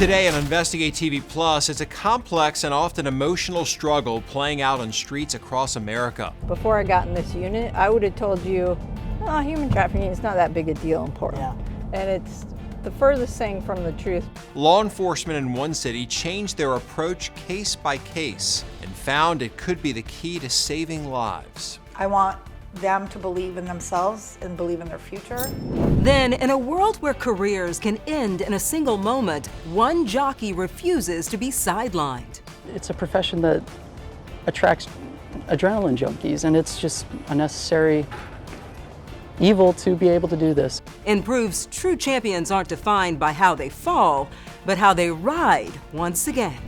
Today on Investigate TV Plus, it's a complex and often emotional struggle playing out on streets across America. Before I got in this unit, I would have told you, oh, human trafficking is not that big a deal in Portland. Yeah. And it's the furthest thing from the truth. Law enforcement in one city changed their approach case by case and found it could be the key to saving lives. I want them to believe in themselves and believe in their future. Then, in a world where careers can end in a single moment, one jockey refuses to be sidelined. It's a profession that attracts adrenaline junkies, and it's just a necessary evil to be able to do this. And proves true champions aren't defined by how they fall, but how they ride once again.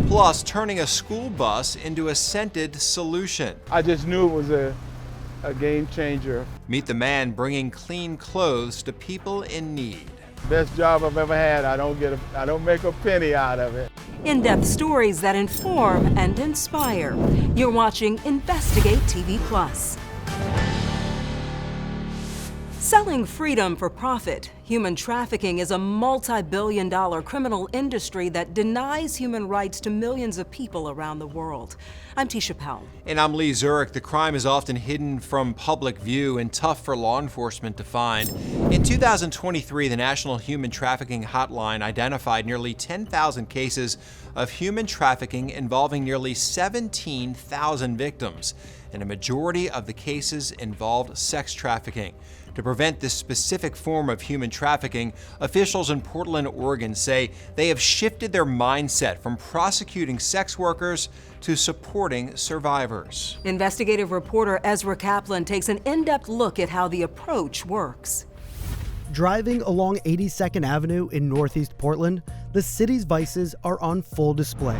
Plus, turning a school bus into a scented solution. I just knew it was a game changer. Meet the man bringing clean clothes to people in need. Best job I've ever had. I don't make a penny out of it. In-depth stories that inform and inspire. You're watching Investigate TV Plus. Selling freedom for profit, human trafficking is a multi-billion-dollar criminal industry that denies human rights to millions of people around the world. I'm Tisha Powell. And I'm Lee Zurich. The crime is often hidden from public view and tough for law enforcement to find. In 2023, the National Human Trafficking Hotline identified nearly 10,000 cases of human trafficking involving nearly 17,000 victims, and a majority of the cases involved sex trafficking. To prevent this specific form of human trafficking, officials in Portland, Oregon say they have shifted their mindset from prosecuting sex workers to supporting survivors. Investigative reporter Ezra Kaplan takes an in-depth look at how the approach works. Driving along 82nd Avenue in Northeast Portland, the city's vices are on full display.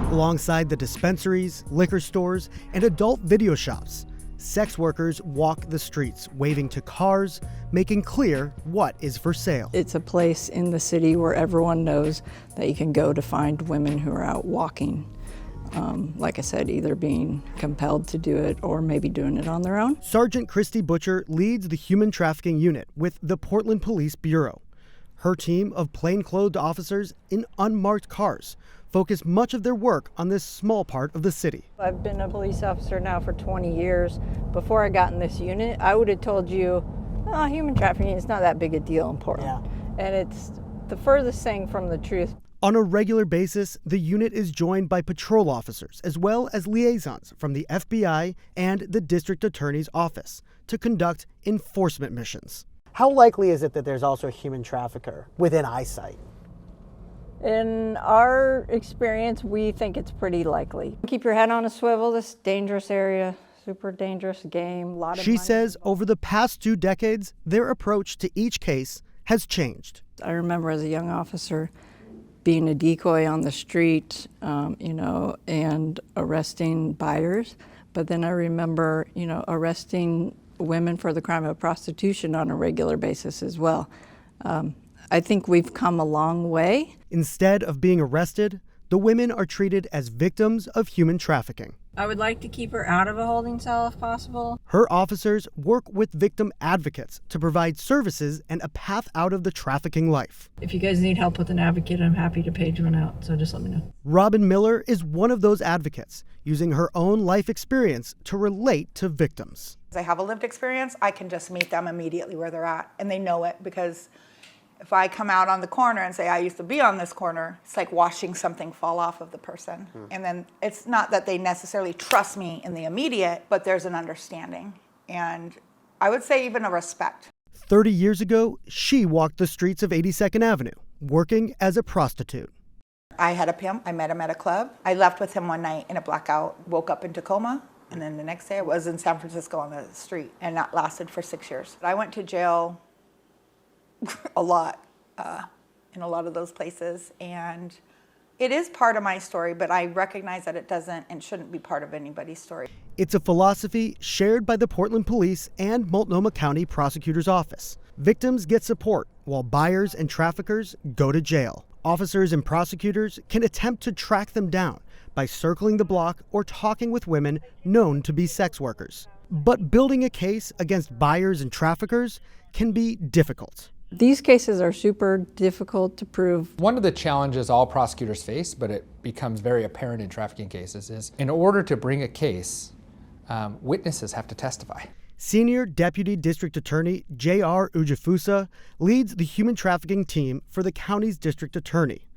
Alongside the dispensaries, liquor stores, and adult video shops, sex workers walk the streets, waving to cars, making clear what is for sale. It's a place in the city where everyone knows that you can go to find women who are out walking. Like I said, either being compelled to do it or maybe doing it on their own. Sergeant Christy Butcher leads the human trafficking unit with the Portland Police Bureau. Her team of plainclothed officers in unmarked cars focus much of their work on this small part of the city. I've been a police officer now for 20 years. Before I got in this unit, I would have told you, oh, human trafficking is not that big a deal in Portland. Yeah. And it's the furthest thing from the truth. On a regular basis, the unit is joined by patrol officers as well as liaisons from the FBI and the district attorney's office to conduct enforcement missions. How likely is it that there's also a human trafficker within eyesight? In our experience, we think it's pretty likely. Keep your head on a swivel. This dangerous area, super dangerous game. She says over the past 2 decades, their approach to each case has changed. I remember as a young officer being a decoy on the street, and arresting buyers. But then I remember, arresting women for the crime of prostitution on a regular basis as well. I think we've come a long way. Instead of being arrested, the women are treated as victims of human trafficking. I would like to keep her out of a holding cell if possible. Her officers work with victim advocates to provide services and a path out of the trafficking life. If you guys need help with an advocate, I'm happy to page one out, so just let me know. Robin Miller is one of those advocates, using her own life experience to relate to victims. As I have a lived experience, I can just meet them immediately where they're at, and they know it because if I come out on the corner and say, I used to be on this corner, it's like watching something fall off of the person. And then it's not that they necessarily trust me in the immediate, but there's an understanding. And I would say even a respect. 30 years ago, she walked the streets of 82nd Avenue, working as a prostitute. I had a pimp. I met him at a club. I left with him one night in a blackout, woke up in Tacoma, and then the next day I was in San Francisco on the street, and that lasted for 6 years. I went to jail a lot in a lot of those places, and it is part of my story, but I recognize that it doesn't and shouldn't be part of anybody's story. It's a philosophy shared by the Portland Police and Multnomah County Prosecutor's Office. Victims get support while buyers and traffickers go to jail. Officers and prosecutors can attempt to track them down by circling the block or talking with women known to be sex workers. But building a case against buyers and traffickers can be difficult. These cases are super difficult to prove. One of the challenges all prosecutors face, but it becomes very apparent in trafficking cases, is in order to bring a case, witnesses have to testify. Senior Deputy District Attorney J.R. Ujafusa leads the human trafficking team for the county's district attorney.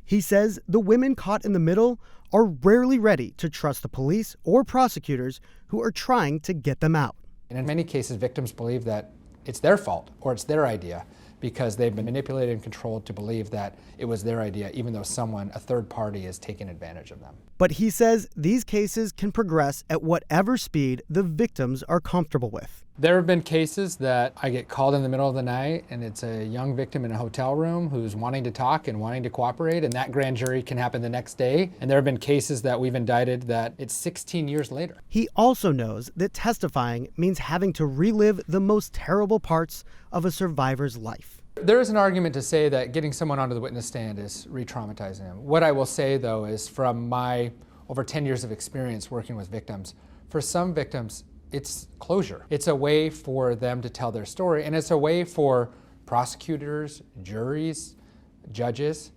He says the women caught in the middle are rarely ready to trust the police or prosecutors who are trying to get them out. And in many cases, victims believe that it's their fault or it's their idea because they've been manipulated and controlled to believe that it was their idea, even though a third party, is taking advantage of them. But he says these cases can progress at whatever speed the victims are comfortable with. There have been cases that I get called in the middle of the night and it's a young victim in a hotel room who's wanting to talk and wanting to cooperate, and that grand jury can happen the next day. And there have been cases that we've indicted that it's 16 years later. He also knows that testifying means having to relive the most terrible parts of a survivor's life. There is an argument to say that getting someone onto the witness stand is re-traumatizing them. What I will say, though, is from my over 10 years of experience working with victims, for some victims, it's closure. It's a way for them to tell their story, and it's a way for prosecutors, juries, judges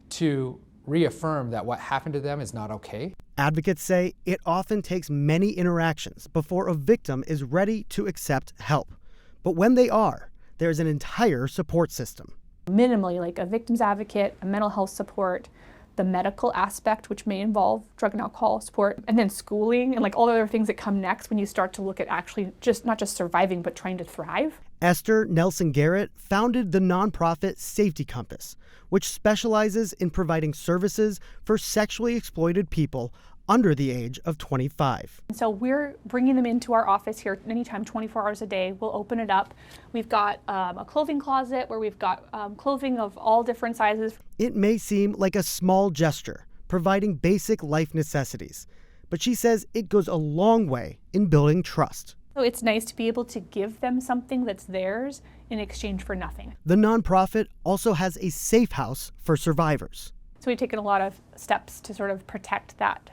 to reaffirm that what happened to them is not okay. Advocates say it often takes many interactions before a victim is ready to accept help. But when they are, there's an entire support system. Minimally, like a victim's advocate, a mental health support, the medical aspect, which may involve drug and alcohol support, and then schooling and like all the other things that come next when you start to look at actually not just surviving, but trying to thrive. Esther Nelson Garrett founded the nonprofit Safety Compass, which specializes in providing services for sexually exploited people under the age of 25. So we're bringing them into our office here anytime, 24 hours a day. We'll open it up. We've got a clothing closet where we've got clothing of all different sizes. It may seem like a small gesture, providing basic life necessities, but she says it goes a long way in building trust. So it's nice to be able to give them something that's theirs in exchange for nothing. The nonprofit also has a safe house for survivors. So we've taken a lot of steps to sort of protect that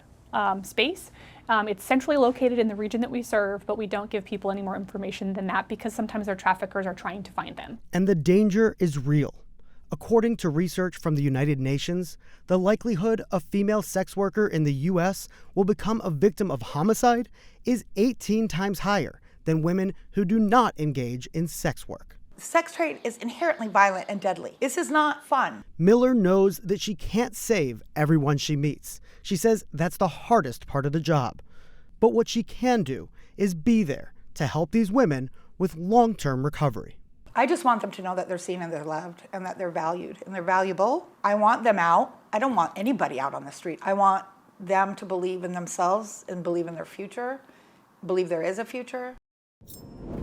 space. It's centrally located in the region that we serve, but we don't give people any more information than that because sometimes their traffickers are trying to find them. And the danger is real. According to research from the United Nations, the likelihood a female sex worker in the U.S. will become a victim of homicide is 18 times higher than women who do not engage in sex work. Sex trade is inherently violent and deadly. This is not fun. Miller knows that she can't save everyone she meets. She says that's the hardest part of the job. But what she can do is be there to help these women with long-term recovery. I just want them to know that they're seen and they're loved and that they're valued and they're valuable. I want them out. I don't want anybody out on the street. I want them to believe in themselves and believe in their future, believe there is a future.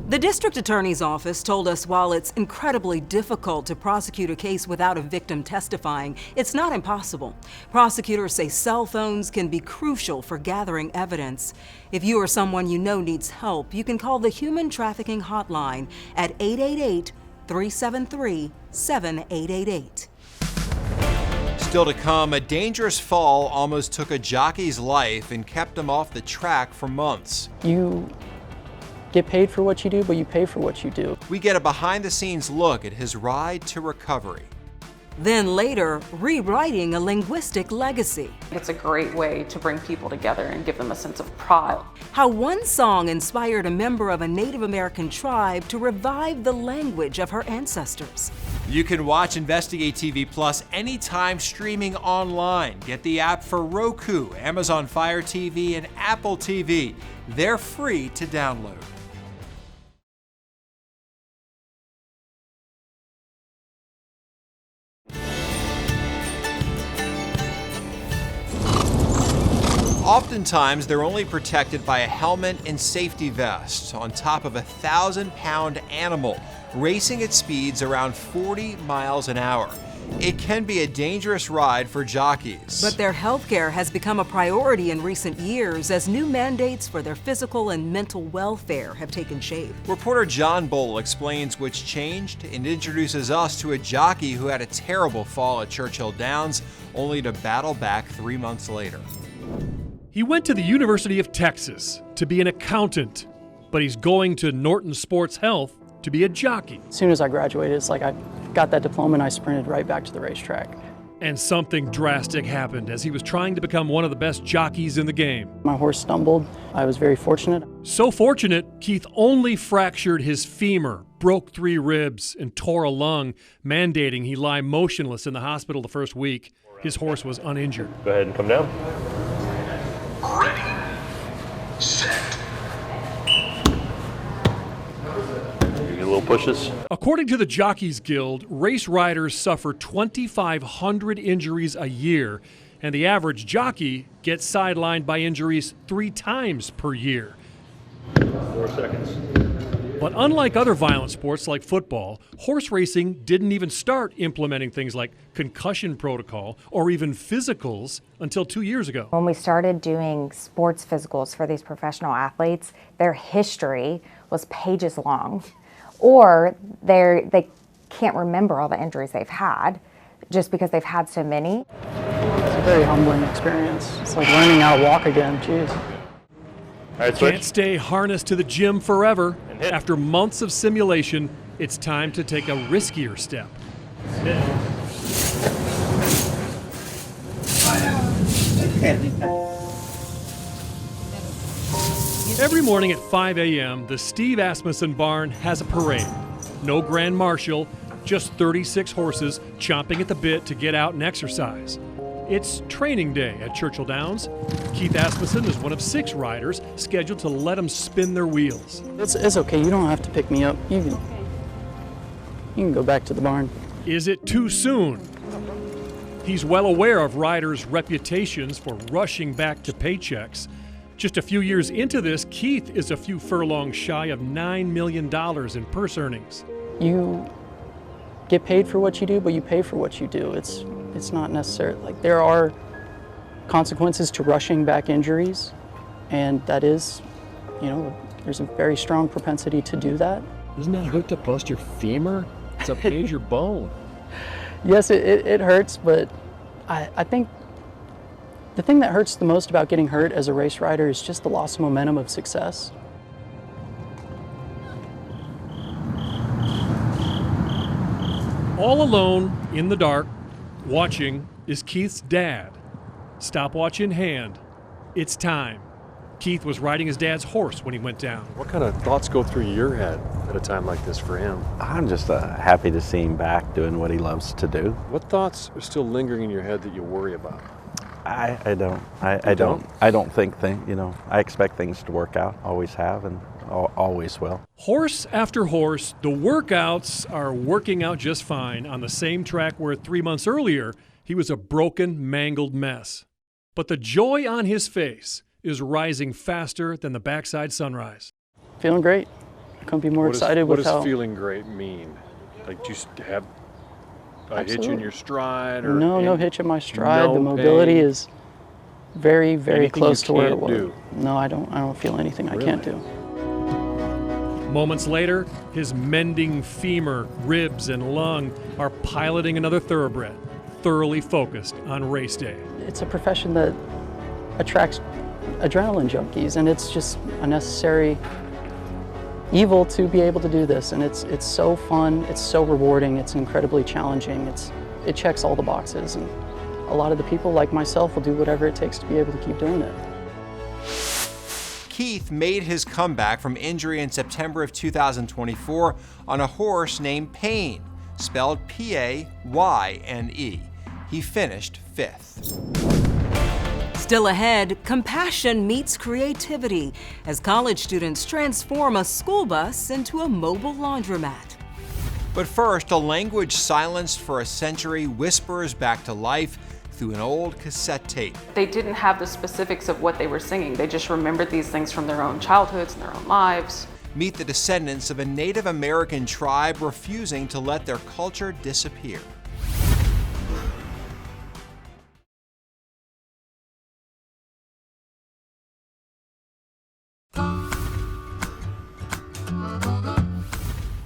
The district attorney's office told us while it's incredibly difficult to prosecute a case without a victim testifying, it's not impossible. Prosecutors say cell phones can be crucial for gathering evidence. If you or someone you know needs help, you can call the Human Trafficking Hotline at 888-373-7888. Still to come, a dangerous fall almost took a jockey's life and kept him off the track for months. You get paid for what you do, but you pay for what you do. We get a behind-the-scenes look at his ride to recovery. Then later, rewriting a linguistic legacy. It's a great way to bring people together and give them a sense of pride. How one song inspired a member of a Native American tribe to revive the language of her ancestors. You can watch Investigate TV Plus anytime streaming online. Get the app for Roku, Amazon Fire TV, and Apple TV. They're free to download. Oftentimes, they're only protected by a helmet and safety vest on top of a 1,000-pound animal racing at speeds around 40 miles an hour. It can be a dangerous ride for jockeys. But their health care has become a priority in recent years as new mandates for their physical and mental welfare have taken shape. Reporter John Bull explains what's changed and introduces us to a jockey who had a terrible fall at Churchill Downs, only to battle back 3 months later. He went to the University of Texas to be an accountant, but he's going to Norton Sports Health to be a jockey. As soon as I graduated, it's like I got that diploma and I sprinted right back to the racetrack. And something drastic happened as he was trying to become one of the best jockeys in the game. My horse stumbled. I was very fortunate. So fortunate, Keith only fractured his femur, broke 3 ribs, and tore a lung, mandating he lie motionless in the hospital the first week. His horse was uninjured. Go ahead and come down. Ready, set. Little pushes. According to the Jockeys Guild, race riders suffer 2,500 injuries a year, and the average jockey gets sidelined by injuries 3 times per year. 4 seconds. But unlike other violent sports like football, horse racing didn't even start implementing things like concussion protocol or even physicals until 2 years ago. When we started doing sports physicals for these professional athletes, their history was pages long. Or they can't remember all the injuries they've had just because they've had so many. It's a very humbling experience. It's like learning how to walk again, jeez. All right, Can't stay harnessed to the gym forever. After months of simulation, it's time to take a riskier step. Every morning at 5 a.m., the Steve Asmussen barn has a parade. No grand marshal, just 36 horses chomping at the bit to get out and exercise. It's training day at Churchill Downs. Keith Asmussen is one of 6 riders scheduled to let them spin their wheels. It's okay, you don't have to pick me up. You can go back to the barn. Is it too soon? He's well aware of riders' reputations for rushing back to paychecks. Just a few years into this, Keith is a few furlongs shy of $9 million in purse earnings. You get paid for what you do, but you pay for what you do. It's not necessary. Like, there are consequences to rushing back injuries, and that is, there's a very strong propensity to do that. Isn't that hooked to bust your femur? It's a major bone. Yes, it hurts, but I think the thing that hurts the most about getting hurt as a race rider is just the loss of momentum of success. All alone, in the dark, watching, is Keith's dad. Stopwatch in hand. It's time. Keith was riding his dad's horse when he went down. What kind of thoughts go through your head at a time like this for him? I'm just happy to see him back doing what he loves to do. What thoughts are still lingering in your head that you worry about? I don't. I don't think I expect things to work out. Always have and always will. Horse after horse, the workouts are working out just fine on the same track where 3 months earlier he was a broken, mangled mess. But the joy on his face is rising faster than the backside sunrise. Feeling great. I couldn't be more excited with how. What does feeling great mean? Like, do you have a hitch in your stride? Or no hitch in my stride. No the mobility pain? is very, very Anything close you to where it can't was. do? No, I don't feel anything I can't do. Moments later, his mending femur, ribs, and lung are piloting another thoroughbred, thoroughly focused on race day. It's a profession that attracts adrenaline junkies, and it's just a necessary evil to be able to do this. And it's so fun, it's so rewarding, it's incredibly challenging. It checks all the boxes, and a lot of the people like myself will do whatever it takes to be able to keep doing it. Keith made his comeback from injury in September of 2024 on a horse named Payne, spelled P-A-Y-N-E. He finished 5th. Still ahead, compassion meets creativity as college students transform a school bus into a mobile laundromat. But first, a language silenced for a century whispers back to life through an old cassette tape. They didn't have the specifics of what they were singing. They just remembered these things from their own childhoods and their own lives. Meet the descendants of a Native American tribe refusing to let their culture disappear.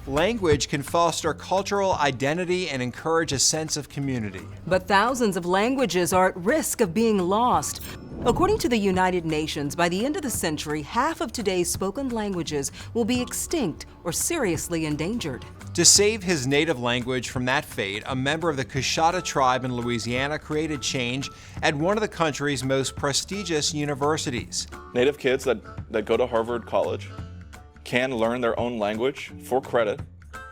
Language can foster cultural identity and encourage a sense of community. But thousands of languages are at risk of being lost. According to the United Nations, by the end of the century, half of today's spoken languages will be extinct or seriously endangered. To save his native language from that fate, a member of the Coushatta tribe in Louisiana created change at one of the country's most prestigious universities. Native kids that go to Harvard College can learn their own language for credit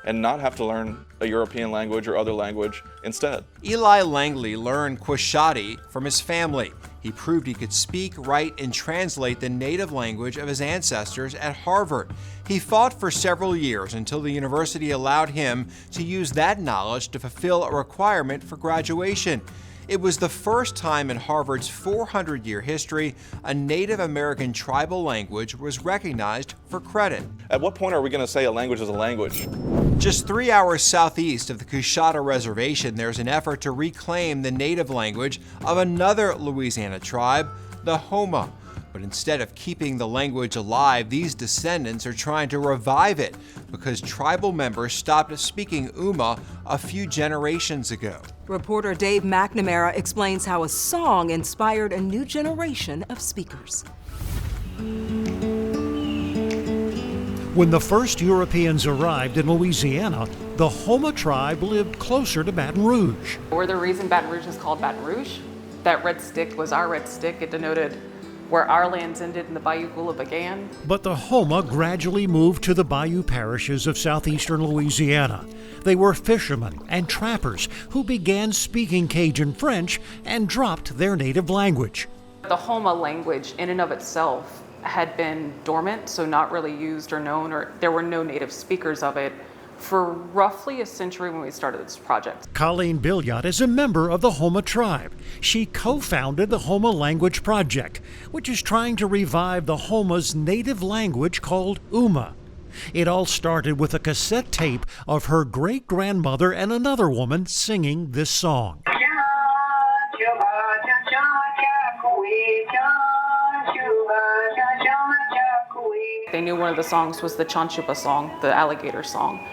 and not have to learn a European language or other language instead. Eli Langley learned Quashati from his family. He proved he could speak, write, and translate the native language of his ancestors at Harvard. He fought for several years until the university allowed him to use that knowledge to fulfill a requirement for graduation. It was the first time in Harvard's 400-year history a Native American tribal language was recognized for credit. At what point are we going to say a language is a language? Just 3 hours southeast of the Coushatta Reservation, there's an effort to reclaim the native language of another Louisiana tribe, the Houma. But instead of keeping the language alive, these descendants are trying to revive it because tribal members stopped speaking Uma a few generations ago. Reporter Dave McNamara explains how a song inspired a new generation of speakers. When the first Europeans arrived in Louisiana, the Houma tribe lived closer to Baton Rouge. Or the reason Baton Rouge is called Baton Rouge, that red stick was our red stick. It denoted where our lands ended and the Bayou Gula began. But the Houma gradually moved to the bayou parishes of southeastern Louisiana. They were fishermen and trappers who began speaking Cajun French and dropped their native language. The Houma language in and of itself had been dormant, so not really used or known, or there were no native speakers of it for roughly a century when we started this project. Colleen Billiot is a member of the Houma tribe. She co-founded the Houma Language Project, which is trying to revive the Houma's native language called Uma. It all started with a cassette tape of her great-grandmother and another woman singing this song. They knew one of the songs was the Chanchupa song, the alligator song,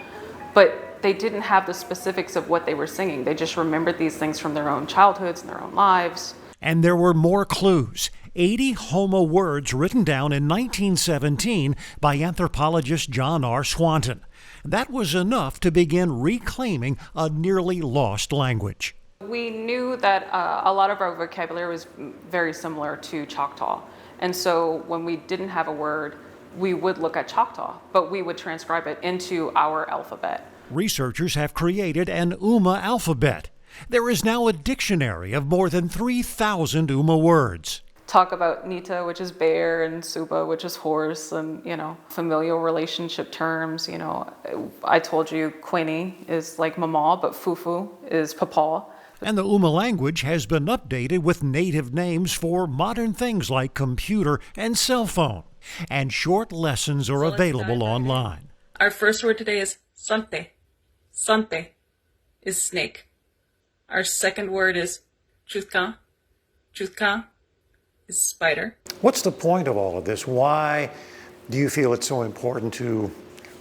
but they didn't have the specifics of what they were singing. They just remembered these things from their own childhoods and their own lives. And there were more clues. 80 Houma words written down in 1917 by anthropologist John R. Swanton. That was enough to begin reclaiming a nearly lost language. We knew that a lot of our vocabulary was very similar to Choctaw. And so when we didn't have a word, we would look at Choctaw, but we would transcribe it into our alphabet. Researchers have created an Uma alphabet. There is now a dictionary of more than 3,000 Uma words. Talk about Nita, which is bear, and Suba, which is horse, and, familial relationship terms. I told you Queenie is like mama, but Fufu is papa. And the Uma language has been updated with native names for modern things like computer and cell phone. And short lessons are available online. Our first word today is sante. Sante is snake. Our second word is chutka. Chutka is spider. What's the point of all of this? Why do you feel it's so important to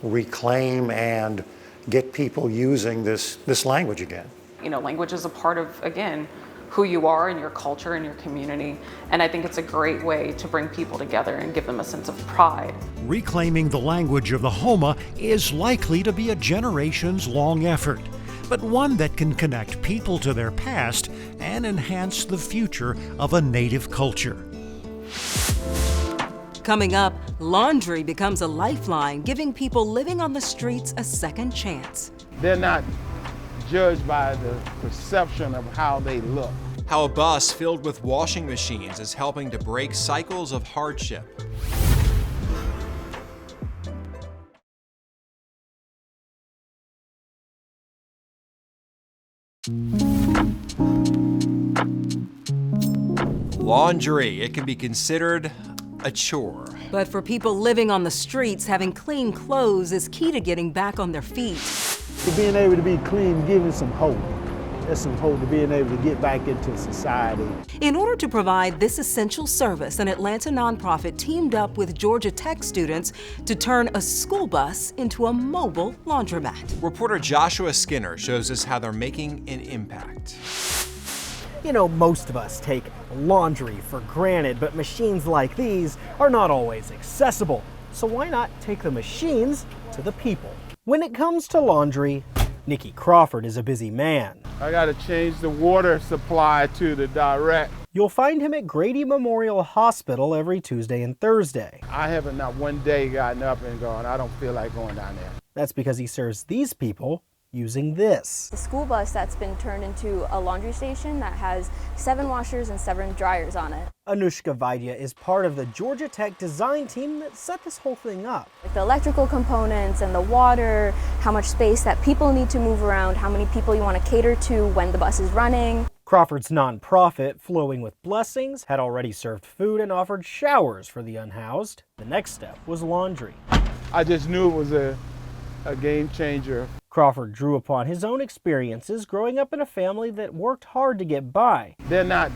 reclaim and get people using this language again? Language is a part of, again, who you are and your culture and your community. And I think it's a great way to bring people together and give them a sense of pride. Reclaiming the language of the Houma is likely to be a generations-long effort, but one that can connect people to their past and enhance the future of a native culture. Coming up, laundry becomes a lifeline, giving people living on the streets a second chance. They're not judged by the perception of how they look. How a bus filled with washing machines is helping to break cycles of hardship. Laundry, it can be considered a chore. But for people living on the streets, having clean clothes is key to getting back on their feet. Being able to be clean, giving some hope. There's some hope to being able to get back into society. In order to provide this essential service, an Atlanta nonprofit teamed up with Georgia Tech students to turn a school bus into a mobile laundromat. Reporter Joshua Skinner shows us how they're making an impact. You know, most of us take laundry for granted, but machines like these are not always accessible. So why not take the machines to the people? When it comes to laundry, Nicky Crawford is a busy man. I gotta change the water supply to the direct. You'll find him at Grady Memorial Hospital every Tuesday and Thursday. I haven't not one day gotten up and gone, I don't feel like going down there. That's because he serves these people using this. The school bus that's been turned into a laundry station that has 7 washers and 7 dryers on it. Anushka Vaidya is part of the Georgia Tech design team that set this whole thing up. Like the electrical components and the water, how much space that people need to move around, how many people you want to cater to when the bus is running. Crawford's nonprofit, Flowing with Blessings, had already served food and offered showers for the unhoused. The next step was laundry. I just knew it was a game changer. Crawford drew upon his own experiences growing up in a family that worked hard to get by. They're not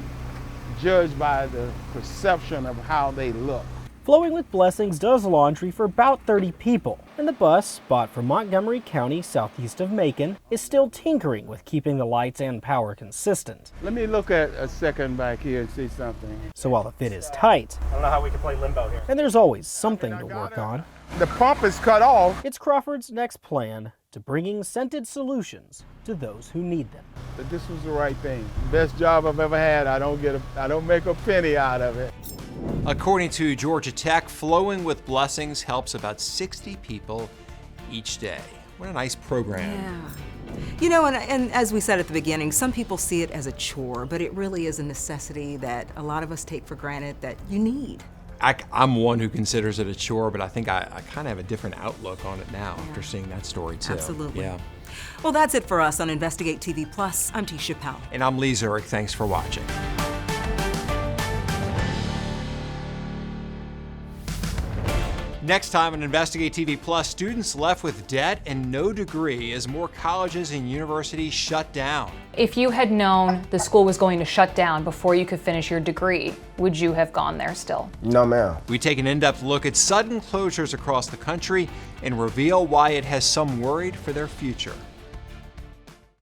judged by the perception of how they look. Flowing with Blessings does laundry for about 30 people, and the bus, bought from Montgomery County southeast of Macon, is still tinkering with keeping the lights and power consistent. Let me look at a second back here and see something. So while the fit is tight, I don't know how we can play limbo here. and there's always something to work on, the pump is cut off. It's Crawford's next plan to bringing scented solutions to those who need them. But this was the right thing. Best job I've ever had. I don't make a penny out of it. According to Georgia Tech, Flowing with Blessings helps about 60 people each day. What a nice program. Yeah. You know, and as we said at the beginning, some people see it as a chore, but it really is a necessity that a lot of us take for granted that you need. I'm one who considers it a chore, but I think I kind of have a different outlook on it now after seeing that story too. Absolutely. Yeah. Well, that's it for us on Investigate TV Plus. I'm Tisha Powell. And I'm Lee Zurich. Thanks for watching. Next time on Investigate TV Plus, students left with debt and no degree as more colleges and universities shut down. If you had known the school was going to shut down before you could finish your degree, would you have gone there still? No, ma'am. We take an in-depth look at sudden closures across the country and reveal why it has some worried for their future.